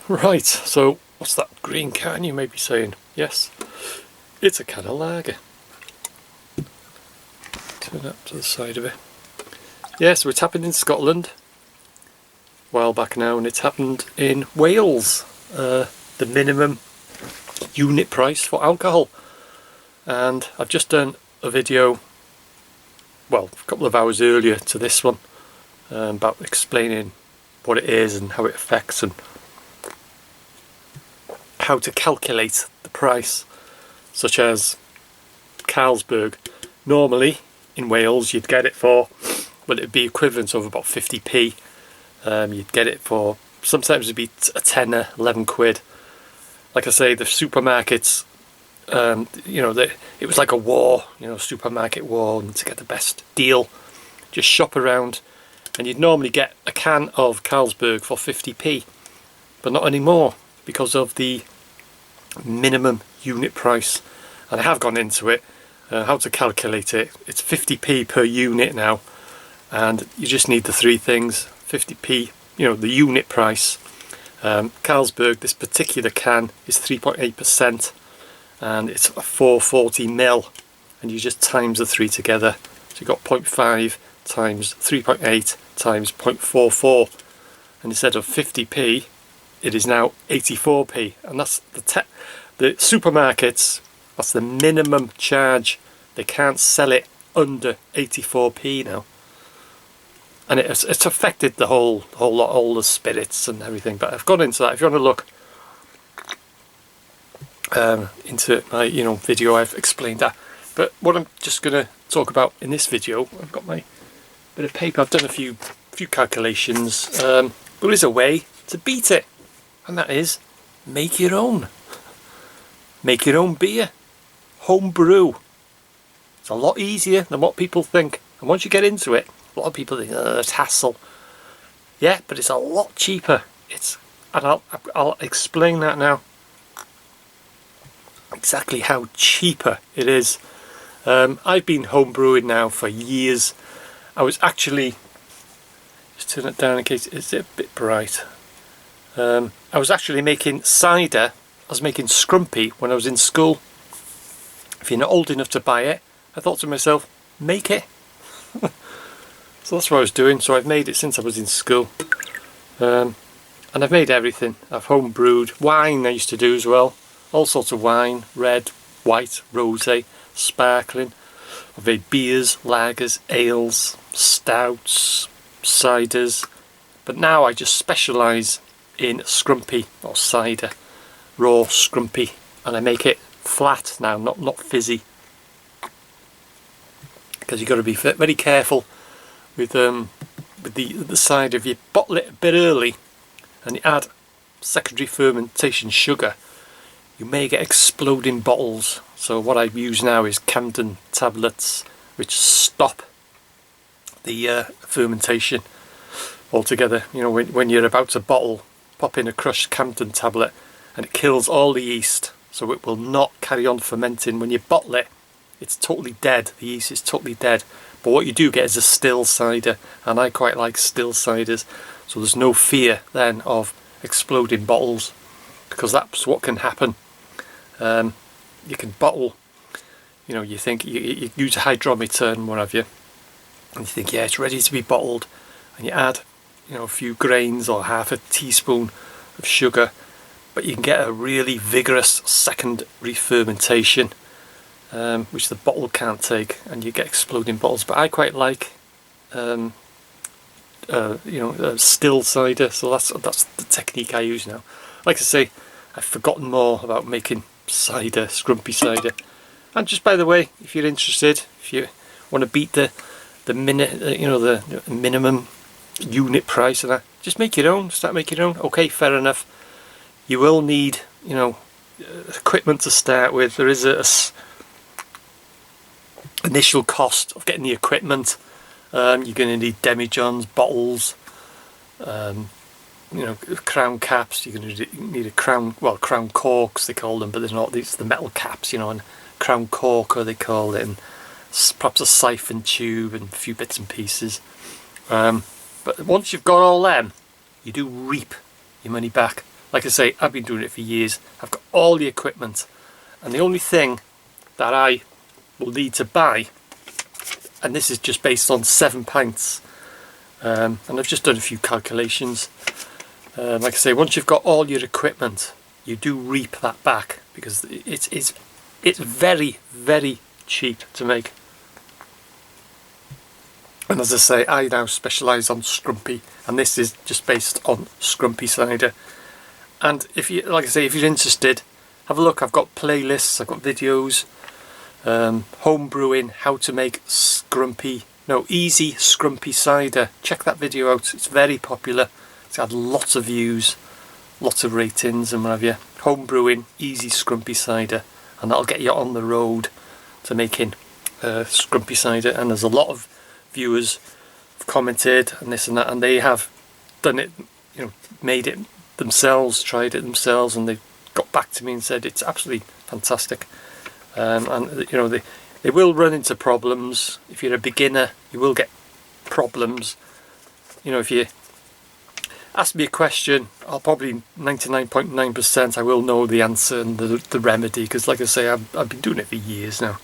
Right, so what's that green can, you may be saying? Yes, it's a can of lager. Turn up to the side of it. Yeah, so it's happened in Scotland a while back now, and it's happened in Wales. The minimum unit price for alcohol. And I've just done a video, well, a couple of hours earlier to this one, about explaining what it is and how it affects and how to calculate the price, such as Carlsberg. Normally in Wales you'd get it for, well, it'd be equivalent of about 50p. You'd get it for, sometimes it'd be a tenner, 11 quid. Like I say, the supermarkets, it was like a war, supermarket war, and to get the best deal, just shop around, and you'd normally get a can of Carlsberg for 50p, but not anymore because of the minimum unit price. And I have gone into it, how to calculate it. It's 50p per unit now, and you just need the three things: 50p, the unit price. Carlsberg, this particular can, is 3.8%, and it's a 440ml, and you just times the three together. So you've got 0.5 times 3.8 times 0.44, and instead of 50p, it is now 84p, and that's the supermarkets. That's the minimum charge. They can't sell it under 84p now, and it's affected the whole lot, all the spirits and everything. But I've gone into that. If you want to look into my video, I've explained that. But what I'm just going to talk about in this video, I've got my bit of paper. I've done a few calculations. There is a way to beat it, and that is make your own. Make your own beer. Home brew. It's a lot easier than what people think. And once you get into it, a lot of people think, it's hassle. Yeah, but it's a lot cheaper. And I'll explain that now. Exactly how cheaper it is. I've been home brewing now for years. I was actually, just turn it down in case it's a bit bright. I was actually making cider. I was making scrumpy when I was in school. If you're not old enough to buy it, I thought to myself, make it. So that's what I was doing. So I've made it since I was in school, and I've made everything. I've home brewed wine. I used to do as well, all sorts of wine: red, white, rosé, sparkling. I've made beers, lagers, ales, stouts, ciders. But now I just specialise in scrumpy or cider, raw scrumpy, and I make it flat now, not fizzy, because you've got to be very careful with the cider. If you bottle it a bit early and you add secondary fermentation sugar, you may get exploding bottles. So what I use now is Camden tablets, which stop the fermentation altogether. When you're about to bottle, pop in a crushed Camden tablet, and it kills all the yeast, so it will not carry on fermenting. When you bottle it, it's totally dead. The yeast is totally dead. But what you do get is a still cider, and I quite like still ciders. So there's no fear then of exploding bottles, because that's what can happen. You can bottle, you think you use a hydrometer and what have you, and you think, yeah, it's ready to be bottled, and you add a few grains or half a teaspoon of sugar, but you can get a really vigorous secondary fermentation, which the bottle can't take, and you get exploding bottles. But I quite like still cider, so that's the technique I use now. Like I say, I've forgotten more about making cider, scrumpy cider. And just by the way, if you're interested, if you want to beat the minimum unit price of that, just make your own. Start making your own. Okay, fair enough. You will need, equipment to start with. There is a initial cost of getting the equipment. You're going to need demijohns, bottles, crown caps. You're going to need a crown corks they call them, but they're not. These the metal caps, and crown corker they call it, and perhaps a siphon tube and a few bits and pieces. But once you've got all them, you do reap your money back like I say, I've been doing it for years. I've got all the equipment, and the only thing that I will need to buy, and this is just based on 7 pints, and I've just done a few calculations. Like I say, once you've got all your equipment, you do reap that back, because it's very, very cheap to make. And as I say, I now specialise on scrumpy, and this is just based on scrumpy cider. And if you, like I say, if you're interested, have a look. I've got playlists, I've got videos, home brewing, how to make easy scrumpy cider. Check that video out. It's very popular. It's had lots of views, lots of ratings and what have you. Home brewing, easy scrumpy cider, and that'll get you on the road to making scrumpy cider. And there's a lot of viewers have commented and this and that, and they have done it, made it themselves, tried it themselves, and they got back to me and said it's absolutely fantastic. And they will run into problems. If you're a beginner, you will get problems. If you ask me a question, I'll probably 99.9% I will know the answer and the remedy, because like I say, I've been doing it for years now.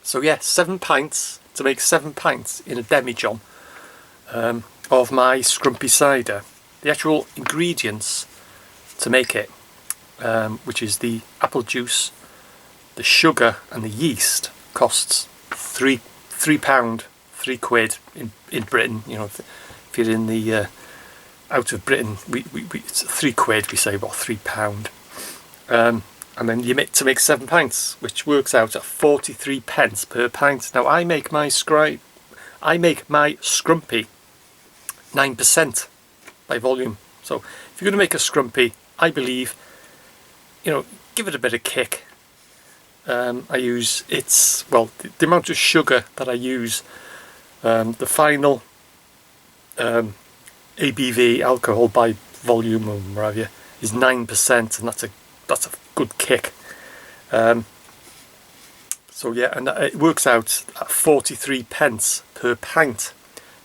So yeah, 7 pints, to make 7 pints in a demijohn of my scrumpy cider. The actual ingredients to make it, which is the apple juice, the sugar and the yeast, costs £3, £3 in Britain. If you're in the out of Britain, it's £3. We say, well, £3. And then you to make 7 pints, which works out at 43 pence per pint. Now I make my scrumpy 9% by volume. So if you're going to make a scrumpy, I believe, give it a bit of kick. I use the amount of sugar that I use, the final ABV, alcohol by volume or whatever, is 9%, and that's a good kick. So yeah, and it works out at 43 pence per pint.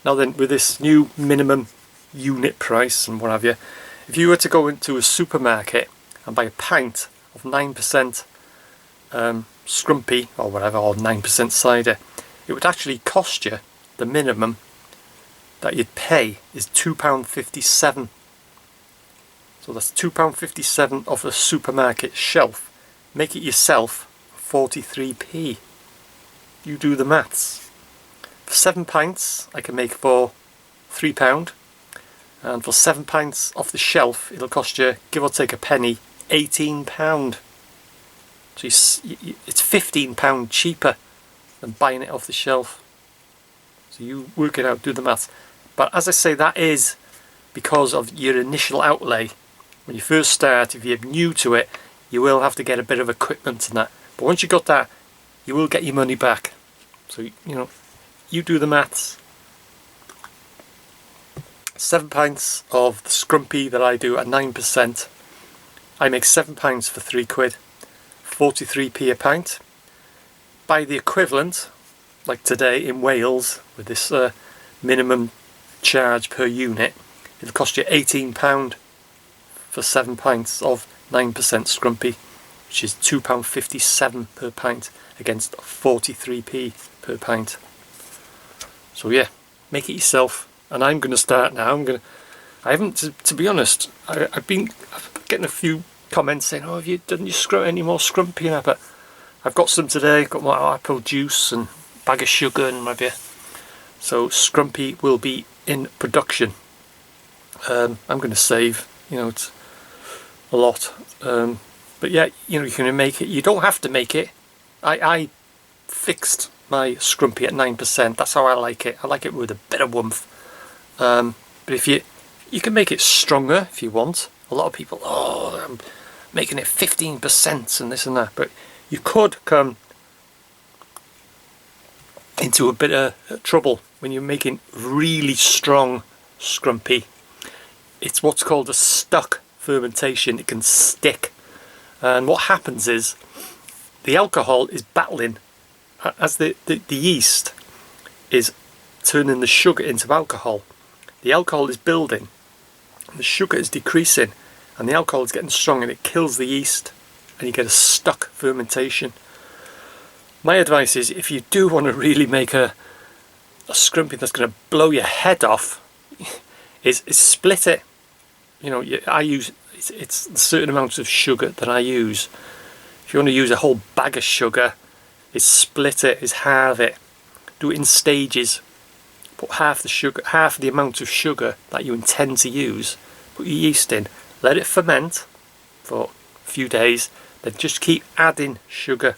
Now then, with this new minimum unit price and what have you, if you were to go into a supermarket and buy a pint of 9% scrumpy or whatever, or 9% cider, it would actually cost you, the minimum that you'd pay is £2.57. So that's £2.57 off a supermarket shelf. Make it yourself, 43p. You do the maths. For 7 pints I can make for £3, and for 7 pints off the shelf it'll cost you, give or take a penny, £18. So it's £15 cheaper than buying it off the shelf. So you work it out, do the maths. But as I say, that is because of your initial outlay. When you first start, if you're new to it, you will have to get a bit of equipment and that. But once you got that, you will get your money back. So, you do the maths. 7 pints of the scrumpy that I do at 9%. I make 7 pints for £3, 43p a pint. Buy the equivalent, like today in Wales, with this minimum charge per unit, it'll cost you £18 for 7 pints of 9% scrumpy, which is £2.57 per pint against 43p per pint. So yeah, make it yourself. And I'm going to start now. I haven't, to be honest, I've been getting a few comments saying, oh, have you done any more scrumpy and that? But I've got some today. Got my apple juice and bag of sugar and what have you. So scrumpy will be in production. I'm going to save, it's a lot. But yeah, you can make it. You don't have to make it. I fixed my scrumpy at 9%. That's how I like it. I like it with a bit of warmth. But if you can make it stronger if you want. A lot of people, I'm making it 15% and this and that. But you could come into a bit of trouble when you're making really strong scrumpy. It's what's called a stuck fermentation. It can stick, and what happens is the alcohol is battling as the yeast is turning the sugar into alcohol. The alcohol is building, the sugar is decreasing and the alcohol is getting strong, and it kills the yeast and you get a stuck fermentation. My advice is, if you do want to really make a scrumpy that's going to blow your head off, is split it. You know, I use, it's certain amounts of sugar that I use. If you want to use a whole bag of sugar, is split it, is halve it. Do it in stages. Put half the amount of sugar that you intend to use. Put your yeast in, let it ferment for a few days, then just keep adding sugar.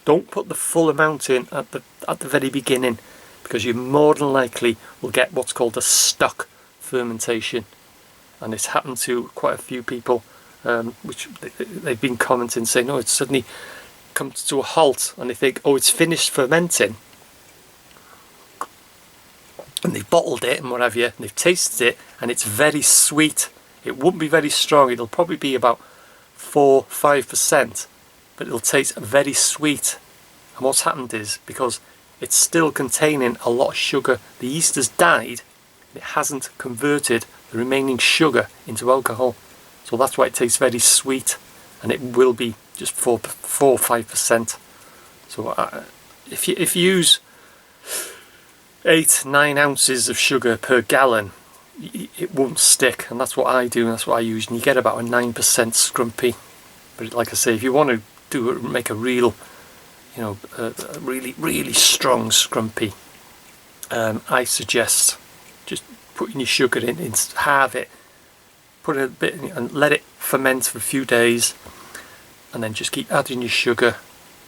Don't put the full amount in at the very beginning, because you more than likely will get what's called a stuck fermentation. And it's happened to quite a few people, which they've been commenting saying, oh, it's suddenly come to a halt, and they think, oh, it's finished fermenting, and they've bottled it and what have you, and they've tasted it and it's very sweet. It won't be very strong, it'll probably be about 4-5%, but it'll taste very sweet. And what's happened is, because it's still containing a lot of sugar, the yeast has died, it hasn't converted the remaining sugar into alcohol, so that's why it tastes very sweet, and it will be just 4-5%. So if you use 8-9 ounces of sugar per gallon, it won't stick, and that's what I do, and that's what I use, and you get about a 9% scrumpy. But like I say, if you want to make a real, you know, a really strong scrumpy, I suggest just putting your sugar in, halve it, put a bit in, and let it ferment for a few days, and then just keep adding your sugar,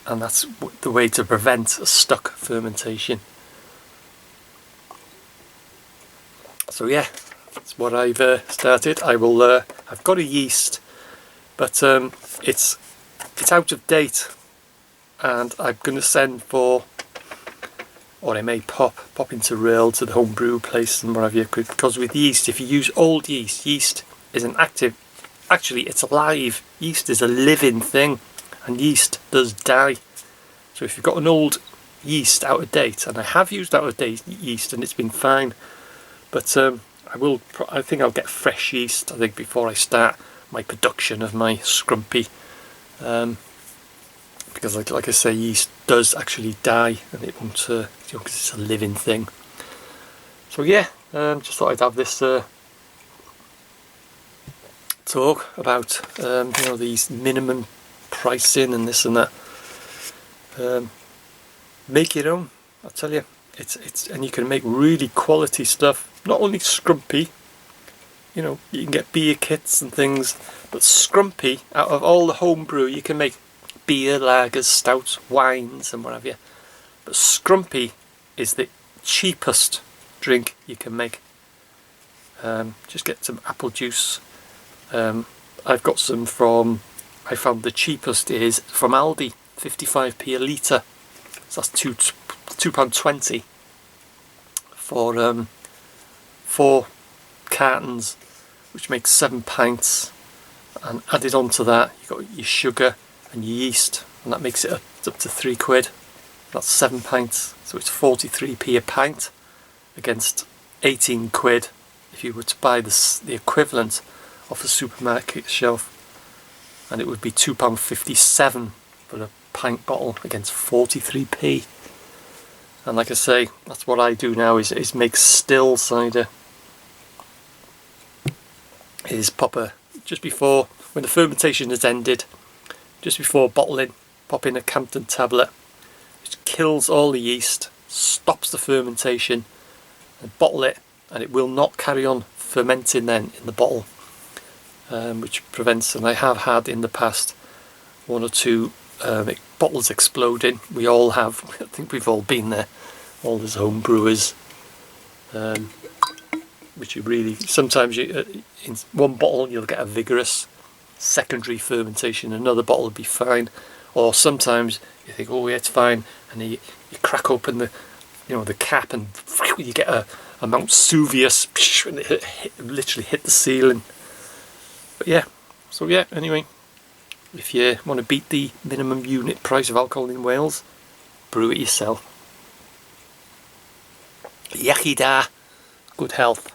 and that's the way to prevent a stuck fermentation. So yeah, that's what I've started. I've got a yeast, but it's out of date, and I'm going to send for, or I may pop into rail to the home brew place and whatever, because with yeast, if you use old yeast is an active, actually it's alive. Yeast is a living thing, and yeast does die. So if you've got an old yeast out of date, and I have used out of date yeast and it's been fine, but I think I'll get fresh yeast, I think, before I start my production of my scrumpy, because like I say, yeast does actually die, and it won't, because it's a living thing. So yeah, just thought I'd have this talk about these minimum pricing and this and that. Make your own, I tell you. It's and you can make really quality stuff. Not only scrumpy, you can get beer kits and things, but scrumpy, out of all the home brew, you can make beer, lagers, stouts, wines and what have you. But scrumpy is the cheapest drink you can make. Just get some apple juice. I've got some I found the cheapest is from Aldi, 55p a litre. So that's £2.20 for 4 cartons, which makes 7 pints. And added on to that, you've got your sugar and your yeast, and that makes it up to £3. That's 7 pints, so it's 43p a pint against 18 quid if you were to buy the equivalent off the supermarket shelf, and it would be £2.57 for a pint bottle against 43p. And like I say, that's what I do now, is make still cider. Is just before, when the fermentation has ended, just before bottling, pop in a Campden tablet, which kills all the yeast, stops the fermentation, and bottle it, and it will not carry on fermenting then in the bottle, which prevents, and I have had in the past 1 or 2 bottles exploding. We all have, I think we've all been there, all those home brewers, which you really, sometimes in one bottle you'll get a vigorous secondary fermentation, another bottle will be fine, or sometimes you think, oh yeah, it's fine, and you crack open the cap, and you get a Mount Vesuvius, and it literally hit the ceiling. But yeah, so yeah, anyway, if you want to beat the minimum unit price of alcohol in Wales, brew it yourself. Yachi da, good health.